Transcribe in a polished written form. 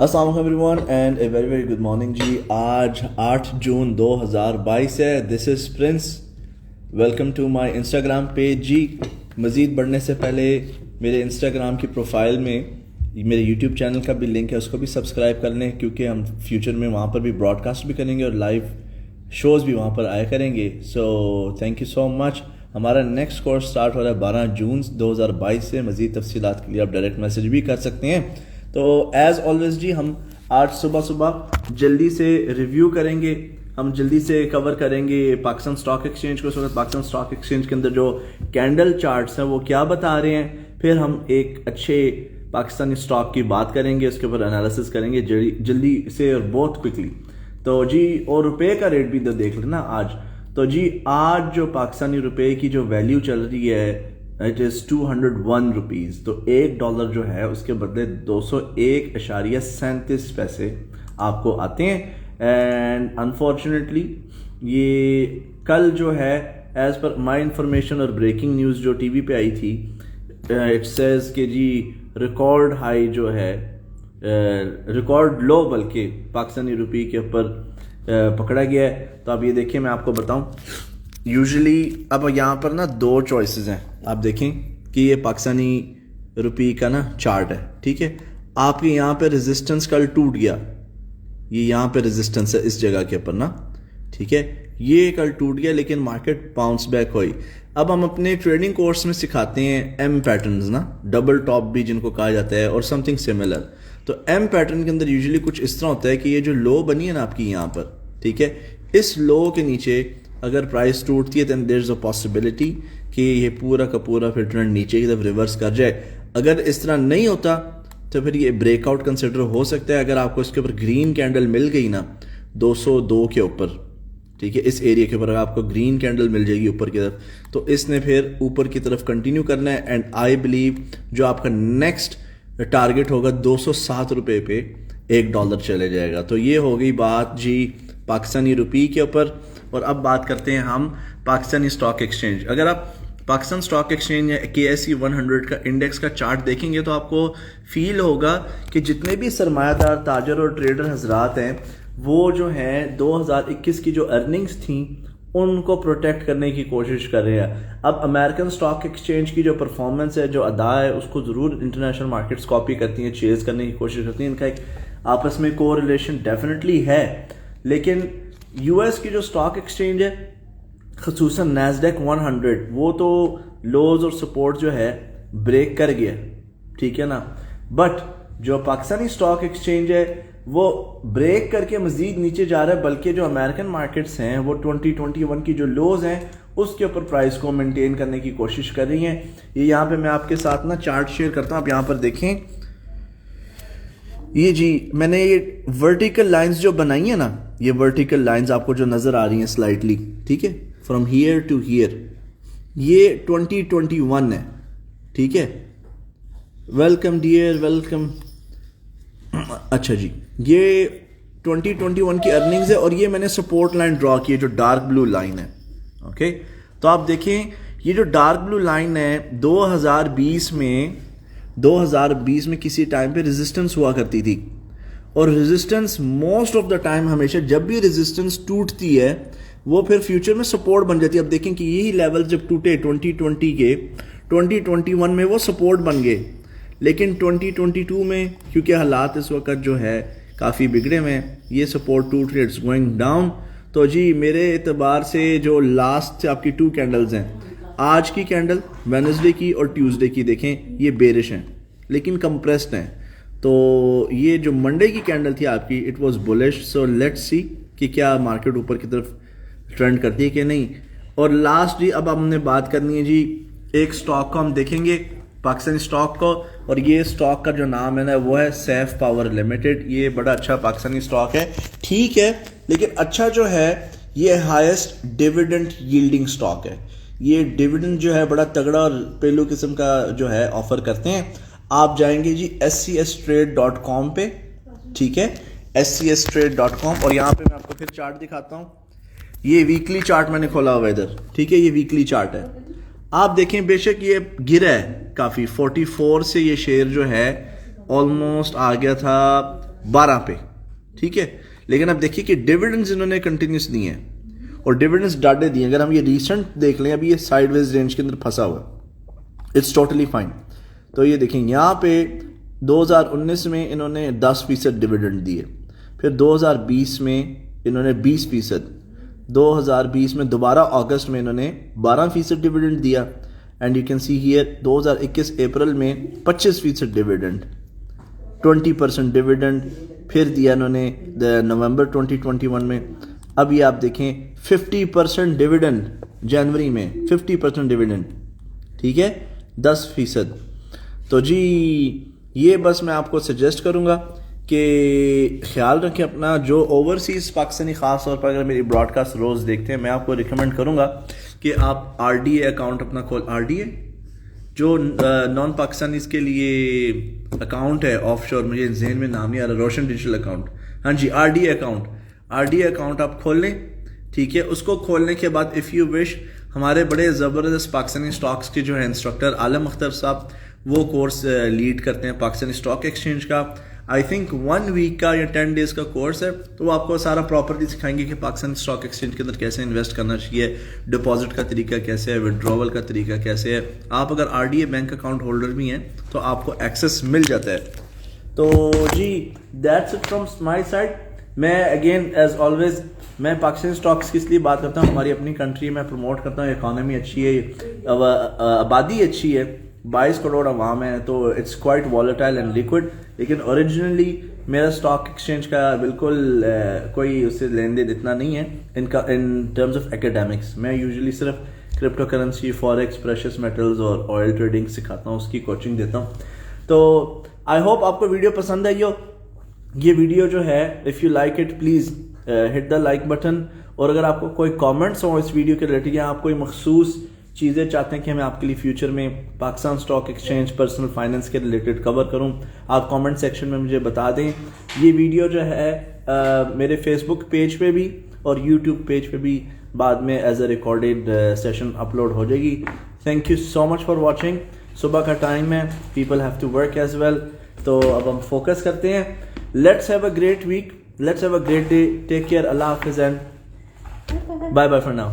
अस्सलाम वालेकुम everyone and a very very good morning जी। आज 8 जून 2022 है। This is Prince. Welcome to my Instagram page जी। मज़ीद बढ़ने से पहले मेरे इंस्टाग्राम की प्रोफाइल में मेरे यूट्यूब चैनल का भी लिंक है, उसको भी सब्सक्राइब कर लें क्योंकि हम फ्यूचर में वहाँ पर भी ब्रॉडकास्ट भी करेंगे और लाइव शोज़ भी वहाँ पर आया करेंगे। So thank you so much. हमारा नेक्स्ट कोर्स स्टार्ट हो रहा है 12 जून 2022 से। मज़ीद तफसीलात के लिए आप डायरेक्ट मैसेज भी कर सकते हैं। तो एज़ ऑलवेज जी, हम आज सुबह सुबह जल्दी से रिव्यू करेंगे, हम जल्दी से कवर करेंगे पाकिस्तान स्टॉक एक्सचेंज को। इस वक्त पाकिस्तान स्टॉक एक्सचेंज के अंदर जो कैंडल चार्ट्स हैं वो क्या बता रहे हैं, फिर हम एक अच्छे पाकिस्तानी स्टॉक की बात करेंगे, उसके ऊपर एनालिसिस करेंगे जल्दी से और बहुत क्विकली। तो जी, और रुपए का रेट भी तो देख लेना आज। तो जी, आज जो पाकिस्तानी रुपए की जो वैल्यू चल रही है इट इज़ 201 रुपीज़। तो $1 जो है उसके बदले 201.37 पैसे आपको आते हैं। एंड अनफॉर्चुनेटली ये कल जो है एज़ पर माई इंफॉर्मेशन और ब्रेकिंग न्यूज़ जो टीवी पे आई थी, इट सेज़ कि जी रिकॉर्ड हाई जो है, रिकॉर्ड लो बल्कि पाकिस्तानी रुपये के ऊपर पकड़ा गया है। तो आप ये देखिए, मैं आपको बताऊं, यूजुअली अब यहाँ पर ना दो चॉइसेस हैं। आप देखें कि ये पाकिस्तानी रुपये का ना चार्ट है, ठीक है। आपके यहाँ पे रेजिस्टेंस कल टूट गया, ये यहाँ पे रेजिस्टेंस है इस जगह के ऊपर ना, ठीक है। ये कल टूट गया लेकिन मार्केट बाउंस बैक हुई। अब हम अपने ट्रेडिंग कोर्स में सिखाते हैं एम पैटर्न्स ना, डबल टॉप भी जिनको कहा जाता है और समथिंग सिमिलर। तो एम पैटर्न के अंदर यूजुअली कुछ इस तरह होता है कि ये जो लो बनी है ना आपकी यहाँ पर, ठीक है, इस लो के नीचे अगर प्राइस टूटती है then there is a possibility कि ये पूरा का पूरा फिर ट्रेंड नीचे की तरफ रिवर्स कर जाए। अगर इस तरह नहीं होता तो फिर ये ब्रेकआउट कंसिडर हो सकता है। अगर आपको इसके ऊपर ग्रीन कैंडल मिल गई ना 202 के ऊपर, ठीक है, इस एरिया के ऊपर अगर आपको ग्रीन कैंडल मिल जाएगी ऊपर की तरफ, तो इसने फिर ऊपर की तरफ कंटिन्यू करना है। एंड आई बिलीव जो आपका नेक्स्ट टारगेट होगा 207 रुपये पे $1 चले जाएगा। तो ये हो गई बात जी पाकिस्तानी रुपये के ऊपर। और अब बात करते हैं हम पाकिस्तानी स्टॉक एक्सचेंज। अगर आप पाकिस्तान स्टॉक एक्सचेंज या KSE 100 का इंडेक्स का चार्ट देखेंगे तो आपको फील होगा कि जितने भी सरमायादार ताजर और ट्रेडर हजरात हैं वो जो हैं 2021 की जो अर्निंग्स थी उनको प्रोटेक्ट करने की कोशिश कर रहे हैं। अब अमेरिकन स्टॉक एक्सचेंज की जो परफॉर्मेंस है, जो अदा है, उसको ज़रूर इंटरनेशनल मार्केट्स कॉपी करती हैं, चेज़ करने की कोशिश करती हैं। इनका एक आपस में को रिलेशन डेफिनेटली है। लेकिन US की जो स्टॉक एक्सचेंज है, खसूसन नैस्डैक 100, वो तो लोज और सपोर्ट जो है ब्रेक कर गया, ठीक है ना। बट जो पाकिस्तानी स्टॉक एक्सचेंज है वो ब्रेक करके मजीद नीचे जा रहा है, बल्कि जो अमेरिकन मार्केट्स हैं वो 2021 की जो लोज हैं उसके ऊपर प्राइस को मेंटेन करने की कोशिश कर रही हैं। ये यहाँ पे मैं आपके साथ ना चार्ट शेयर करता हूँ, आप यहाँ पर देखें। ये जी मैंने ये वर्टिकल लाइंस जो बनाई है ना, ये वर्टिकल लाइंस आपको जो नज़र आ रही हैं स्लाइटली, ठीक है, फ्रॉम हियर टू हियर, ये 2021 है, ठीक है। Welcome dear, welcome. अच्छा जी, ये 2021 की अर्निंग्स है और ये मैंने सपोर्ट लाइन ड्रॉ की है जो डार्क ब्लू लाइन है, ओके। तो आप देखें ये जो डार्क ब्लू लाइन है 2020 में किसी टाइम पे रेजिस्टेंस हुआ करती थी, और resistance most of the time हमेशा जब भी रेजिस्टेंस टूटती है वो फिर फ्यूचर में सपोर्ट बन जाती है। अब देखें कि यही लेवल जब टूटे 2020 के, 2021 में वो सपोर्ट बन गए, लेकिन 2022 में क्योंकि हालात इस वक्त जो है काफ़ी बिगड़े हुए हैं, ये सपोर्ट टूट के इट्स गोइंग डाउन। तो जी मेरे एतबार से जो लास्ट आपकी 2 कैंडल्स हैं, आज की कैंडल, वेडनेसडे की और ट्यूसडे की, देखें ये बेरिश हैं लेकिन कंप्रेस्ड हैं। तो ये जो मंडे की कैंडल थी आपकी, it was bullish. So let's see कि क्या मार्केट ऊपर की तरफ ट्रेंड करती है कि नहीं। और लास्ट जी अब हमने बात करनी है जी एक स्टॉक को हम देखेंगे, पाकिस्तानी स्टॉक को, और ये स्टॉक का जो नाम है ना वो है सैफ पावर लिमिटेड। ये बड़ा अच्छा पाकिस्तानी स्टॉक है, ठीक है, लेकिन अच्छा जो है ये हाईएस्ट डिविडेंड यील्डिंग स्टॉक है। ये डिविडेंड जो है बड़ा तगड़ा और पेलू किस्म का जो है ऑफर करते हैं। आप जाएंगे जी scstrade.com पे, ठीक है, scstrade.com, और यहाँ पे मैं आपको फिर चार्ट दिखाता हूँ। ये वीकली चार्ट मैंने खोला हुआ इधर, ठीक है, ये वीकली चार्ट है। आप देखें बेशक ये गिरा है काफ़ी, 44 से ये शेयर जो है ऑलमोस्ट आ गया था 12 पे, ठीक है. लेकिन अब देखिए कि डिविडेंड्स इन्होंने कंटिन्यूस दिए हैं और डिविडेंड्स डाटे दिए. अगर हम ये रिसेंट देख लें, अभी ये साइडवेज रेंज के अंदर फंसा हुआ है, इट्स टोटली फाइन. तो ये देखें यहाँ पे 2019 में इन्होंने 10% डिविडेंड दिए, फिर 2020 में इन्होंने 20%, 2020 में दोबारा अगस्त में इन्होंने 12% डिविडेंड दिया. And you can see here 2021 अप्रैल में 25% डिविडेंड, 20% डिविडेंड फिर दिया इन्होंने नवंबर 2021 में. अब ये आप देखें 50% डिविडेंड जनवरी में, 50% डिविडेंड, ठीक है, 10%. तो जी ये बस मैं आपको सजेस्ट करूँगा कि ख्याल रखें अपना. जो ओवरसीज़ पाकिस्तानी ख़ास तौर पर अगर मेरी ब्रॉडकास्ट रोज़ देखते हैं, मैं आपको रिकमेंड करूँगा कि आप RDA अकाउंट अपना खोल. RDA जो नॉन पाकिस्तानीज़ के लिए अकाउंट है ऑफशोर, मुझे ज़हन में नाम नहीं आ रहा, रोशन डिजिटल अकाउंट, हाँ जी RDA अकाउंट आप खोल लें, ठीक है. उसको खोलने के बाद इफ़ यू विश, हमारे बड़े ज़बरदस्त पाकिस्तानी स्टॉक्स के जो है इंस्ट्रक्टर आलम अख्तर साहब, वो कोर्स लीड करते हैं पाकिस्तानी स्टॉक एक्सचेंज का. आई थिंक 1 वीक का या 10 डेज़ का कोर्स है. तो वो आपको सारा प्रॉपर्ली सिखाएंगे कि पाकिस्तानी स्टॉक एक्सचेंज के अंदर कैसे इन्वेस्ट करना चाहिए, डिपॉजिट का तरीका कैसे है, विड्रॉवल का तरीका कैसे है. आप अगर RDA बैंक अकाउंट होल्डर भी हैं तो आपको एक्सेस मिल जाता है. तो जी that's it from my side. मैं अगेन एज ऑलवेज मैं पाकिस्तानी स्टॉक्स की इसलिए बात करता हूँ, हमारी अपनी कंट्री में प्रमोट करता हूँ. इकॉनमी अच्छी है, आबादी अच्छी है, 22 करोड़ अवाम है, तो it's quite volatile and liquid. लेकिन ओरिजिनली मेरा स्टॉक एक्सचेंज का बिल्कुल कोई उससे लेन देन इतना नहीं है इन टर्म्स ऑफ एकेडमिक्स. मैं यूजुअली सिर्फ crypto currency, forex, precious metals और ऑयल ट्रेडिंग सिखाता हूँ, उसकी कोचिंग देता हूँ. तो आई होप आपको वीडियो पसंद आई हो. ये वीडियो जो है, if you like it please hit the like button. और अगर आपको कोई कमेंट्स हो इस वीडियो के रिलेटेड या आप कोई मखसूस चीज़ें चाहते हैं कि मैं आपके लिए फ्यूचर में Pakistan stock exchange, personal finance के रिलेटेड कवर करूं, आप कमेंट सेक्शन में मुझे बता दें. ये वीडियो जो है मेरे फेसबुक पेज पे भी और यूट्यूब पेज पे भी बाद में as a recorded session upload हो जाएगी. Thank you so much for watching. सुबह का टाइम है, people have to work as well. तो अब हम फोकस करते हैं. Let's have a great week, let's have a great day. Take care, अल्लाह हाफिज़ and bye bye for now.